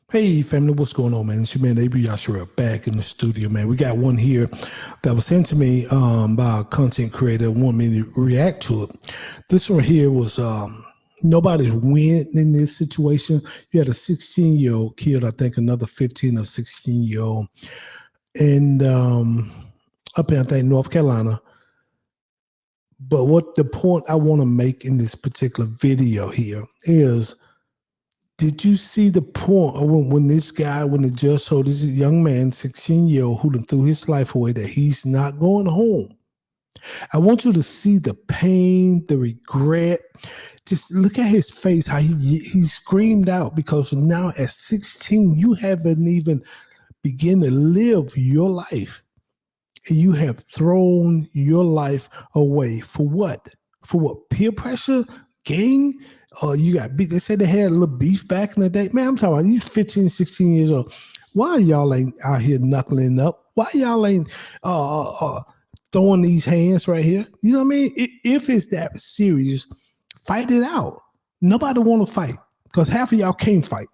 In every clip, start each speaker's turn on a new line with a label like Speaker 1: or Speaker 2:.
Speaker 1: Hey family, what's going on, man? It's your man AB Yashua back in the studio, man. We got one here that was sent to me by a content creator, want me to react to it. This one here was nobody's winning in this situation. You had a 16-year-old killed, I think another 15 or 16-year-old, and up in I think North Carolina. But what the point I want to make in this particular video here is, did you see the point of when the judge told this young man, 16-year-old, who threw his life away, that he's not going home? I want you to see the pain, the regret. Just look at his face, how he screamed out, because now at 16, you haven't even begun to live your life. And you have thrown your life away for what? For what? Peer pressure? Gang? You got beat. They said they had a little beef back in the day. Man, I'm talking about you 15, 16 years old. Why y'all ain't out here knuckling up? Why y'all ain't throwing these hands right here? You know what I mean? If it's that serious, fight it out. Nobody want to fight because half of y'all can't fight.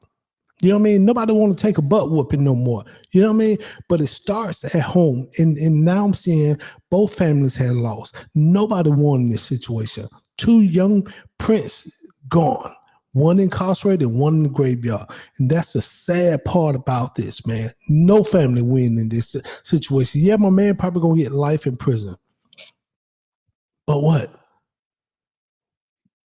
Speaker 1: You know what I mean? Nobody want to take a butt whooping no more. You know what I mean? But it starts at home. And now I'm seeing both families had lost. Nobody won in this situation. Two young prince gone. One incarcerated, one in the graveyard. And that's the sad part about this, man. No family win in this situation. Yeah, my man probably going to get life in prison. But what?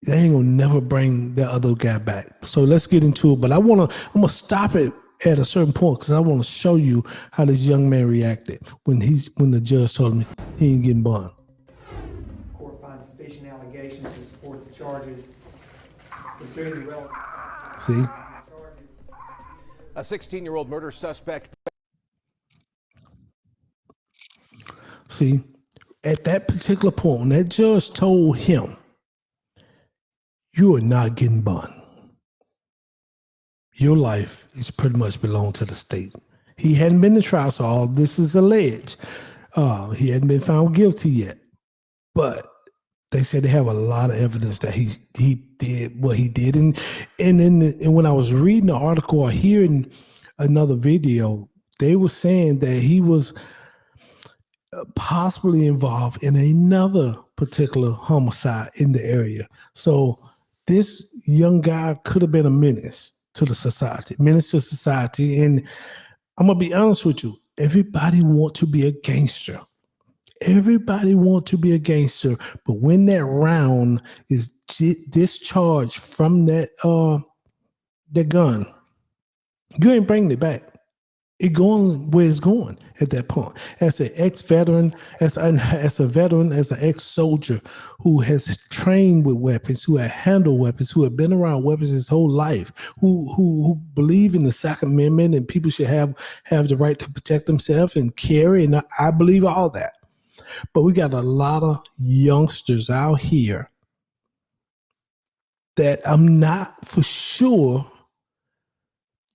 Speaker 1: They ain't gonna never bring the other guy back. So let's get into it. But I'm gonna stop it at a certain point because I want to show you how this young man reacted when the judge told him he ain't getting bond.
Speaker 2: Court finds sufficient allegations to support the charges.
Speaker 1: See?
Speaker 3: A 16-year-old murder suspect.
Speaker 1: See, at that particular point, when that judge told him, you are not getting bond. Your life is pretty much belong to the state. He hadn't been to trial, so all this is alleged. He hadn't been found guilty yet. But they said they have a lot of evidence that he did what he did. And when I was reading the article or hearing another video, they were saying that he was possibly involved in another particular homicide in the area. So this young guy could have been a menace to society. And I'm going to be honest with you. Everybody wants to be a gangster. Everybody wants to be a gangster. But when that round is discharged from that gun, you ain't bringing it back. It going where it's going at that point. As an ex-veteran, as an ex-soldier who has trained with weapons, who has handled weapons, who have been around weapons his whole life, who believe in the Second Amendment and people should have the right to protect themselves and carry, and I believe all that. But we got a lot of youngsters out here that I'm not for sure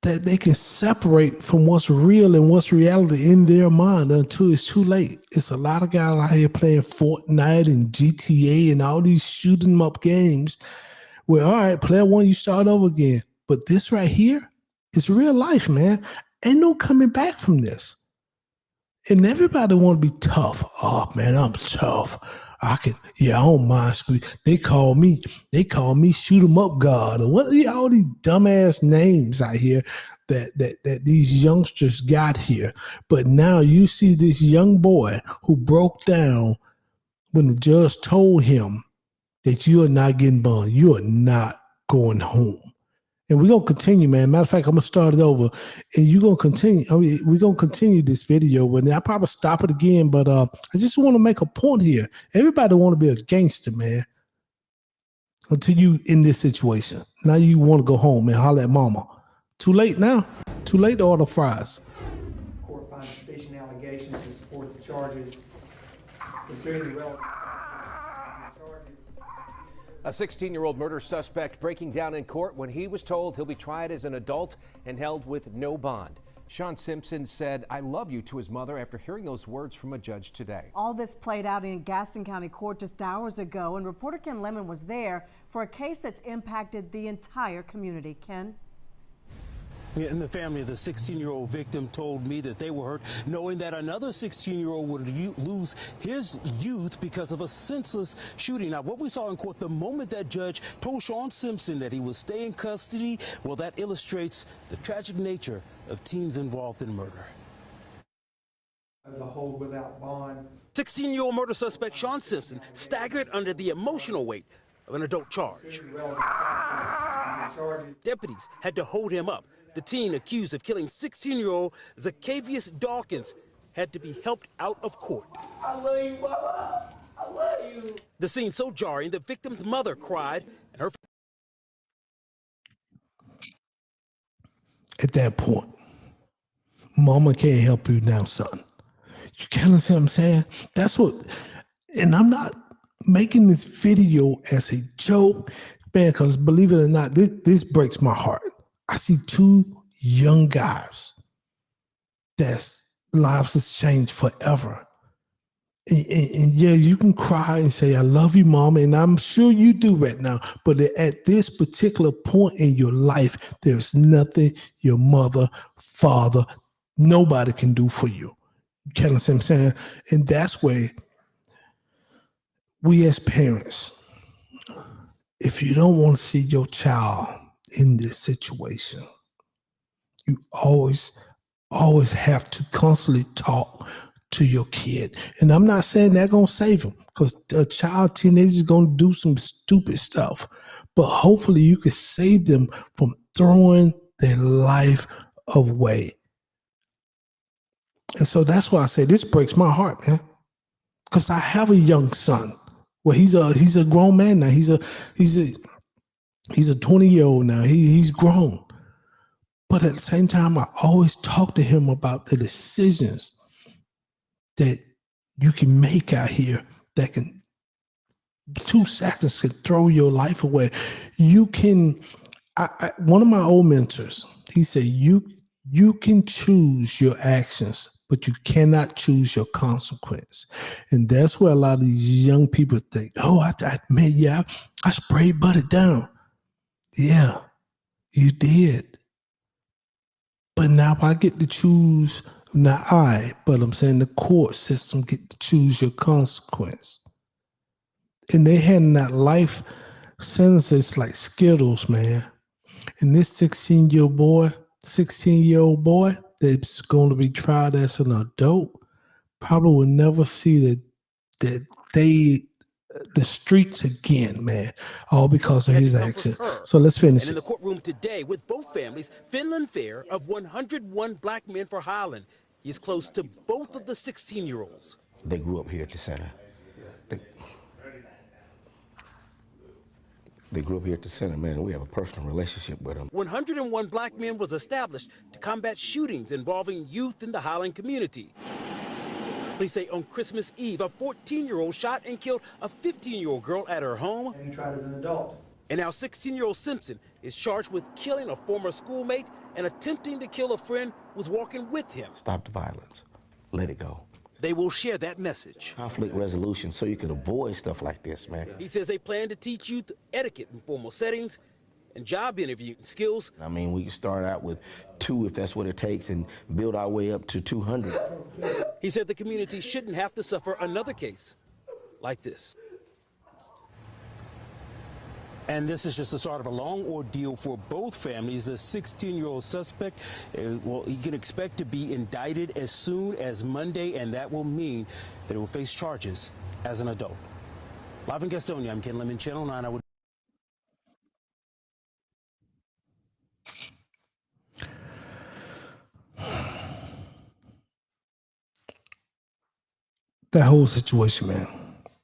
Speaker 1: that they can separate from what's real and what's reality in their mind until it's too late. It's a lot of guys out here playing Fortnite and GTA and all these shoot 'em up games where, all right, player one, you start over again. But this right here is real life, man. Ain't no coming back from this. And everybody want to be tough. Oh, man, I'm tough. I don't mind squeeze. They call me shoot 'em up God, or what are all these dumbass names out here that these youngsters got here. But now you see this young boy who broke down when the judge told him that you are not getting bond. You are not going home. And we're going to continue, man. Matter of fact, I'm going to start it over. And you're going to continue. I mean, we're going to continue this video. But I'll probably stop it again. But I just want to make a point here. Everybody want to be a gangster, man. Until you in this situation. Now you want to go home and holler at mama. Too late now. Too late to order fries.
Speaker 2: Court finds sufficient allegations to support the charges. Considering the relevant
Speaker 3: A 16-year-old murder suspect breaking down in court when he was told he'll be tried as an adult and held with no bond. Sean Simpson said, "I love you" to his mother after hearing those words from a judge today.
Speaker 4: All this played out in Gaston County Court just hours ago, and reporter Ken Lemon was there for a case that's impacted the entire community. Ken?
Speaker 5: And the family of the 16-year-old victim told me that they were hurt knowing that another 16-year-old would lose his youth because of a senseless shooting. Now, what we saw in court, the moment that judge told Sean Simpson that he would stay in custody, well, that illustrates the tragic nature of teens involved in murder.
Speaker 2: As a hold without bond.
Speaker 5: 16-year-old murder suspect Sean Simpson staggered under the emotional weight of an adult charge. Deputies had to hold him up. The teen accused of killing 16-year-old Zacchaeus Dawkins had to be helped out of court.
Speaker 6: I love you, Mama. I love you.
Speaker 5: The scene so jarring, the victim's mother cried, and her...
Speaker 1: At that point, mama can't help you now, son. You kind of see what I'm saying? That's what, and I'm not making this video as a joke, man, because believe it or not, this breaks my heart. I see two young guys that's lives has changed forever. And yeah, you can cry and say, I love you, mom, and I'm sure you do right now. But at this particular point in your life, there's nothing your mother, father, nobody can do for you. You kind of see what I'm saying? And that's where we as parents, if you don't want to see your child in this situation, you always have to constantly talk to your kid. And I'm not saying that's going to save him, because a child, teenager is going to do some stupid stuff. But hopefully you can save them from throwing their life away. And so that's why I say this breaks my heart, man. Because I have a young son. Well, he's a grown man now. He's a 20-year-old now. He's grown. But at the same time, I always talk to him about the decisions that you can make out here that can 2 seconds can throw your life away. You can. One of my old mentors, he said, you can choose your actions, but you cannot choose your consequence. And that's where a lot of these young people think, oh, I sprayed butted down. Yeah, you did. But now I get to choose, not I, but I'm saying the court system get to choose your consequence. And they handing out life sentences like Skittles, man. And this 16-year-old boy that's going to be tried as an adult probably will never see the streets again, man, all because of his action. So let's finish
Speaker 5: And in
Speaker 1: it.
Speaker 5: the courtroom today with both families, Finland Fair of 101 black men for Highland. He's close to both of the 16-year-olds.
Speaker 7: They grew up here at the center. They grew up here at the center, man, and we have a personal relationship with them.
Speaker 5: 101 black men was established to combat shootings involving youth in the Highland community. Police say on Christmas Eve, a 14-year-old shot and killed a 15-year-old girl at her home.
Speaker 2: And he tried as an adult.
Speaker 5: And now 16-year-old Simpson is charged with killing a former schoolmate and attempting to kill a friend who was walking with him.
Speaker 7: Stop the violence. Let it go.
Speaker 5: They will share that message.
Speaker 7: Conflict resolution so you can avoid stuff like this, man.
Speaker 5: He says they plan to teach youth etiquette in formal settings and job interview skills.
Speaker 7: I mean, we can start out with 2 if that's what it takes and build our way up to 200.
Speaker 5: He said the community shouldn't have to suffer another case like this. And this is just the start of a long ordeal for both families. The 16-year-old suspect, well, he can expect to be indicted as soon as Monday, and that will mean that he will face charges as an adult. Live in Gastonia, I'm Ken Lemon, Channel 9. I would.
Speaker 1: That whole situation, man,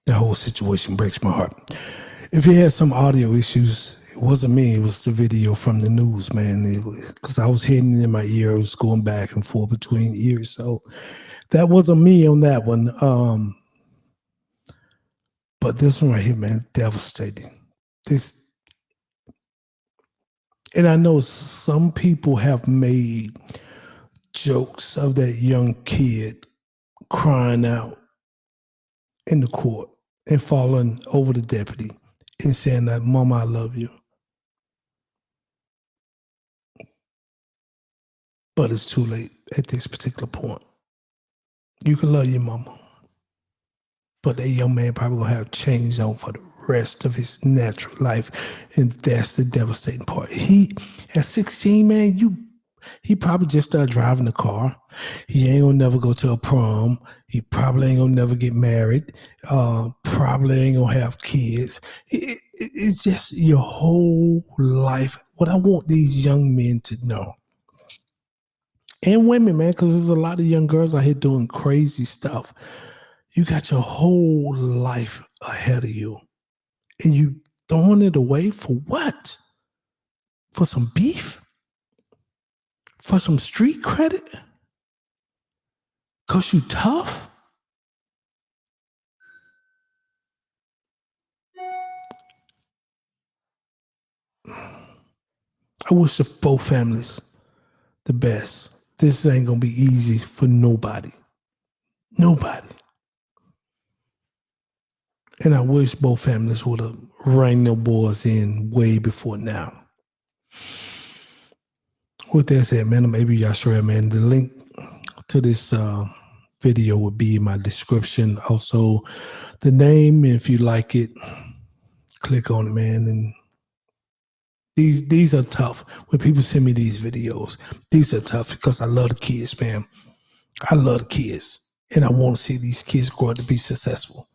Speaker 1: that whole situation breaks my heart. If you had some audio issues, it wasn't me. It was the video from the news, man. Because I was hitting it in my ear. It was going back and forth between ears. So that wasn't me on that one. But this one right here, man, devastating. And I know some people have made jokes of that young kid crying out in the court and falling over the deputy and saying that, Mama, I love you. but it's too late at this particular point. You can love your mama, but that young man probably gonna have chains on for the rest of his natural life, and that's the devastating part. He at 16, man, he probably just started driving the car. He ain't gonna never go to a prom. He probably ain't gonna never get married. Probably ain't gonna have kids. It's just your whole life. What I want these young men to know, and women, man, because there's a lot of young girls out here doing crazy stuff. You got your whole life ahead of you, and you throwing it away for what? For some beef? For some street credit? Because you tough? I wish the both families the best. This ain't going to be easy for nobody. Nobody. And I wish both families would have reined their boys in way before now. With that said, man, I'm Maybe Yashua, man. The link to this video will be in my description. Also, the name, and if you like it, click on it, man. And these are tough. When people send me these videos, these are tough because I love the kids, man. I love the kids, and I want to see these kids grow up to be successful.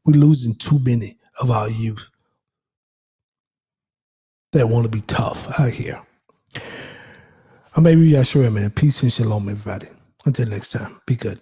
Speaker 1: We're losing too many of our youth that want to be tough out here. I'm Maybe Yashua, man. Peace and shalom, everybody. Until next time, be good.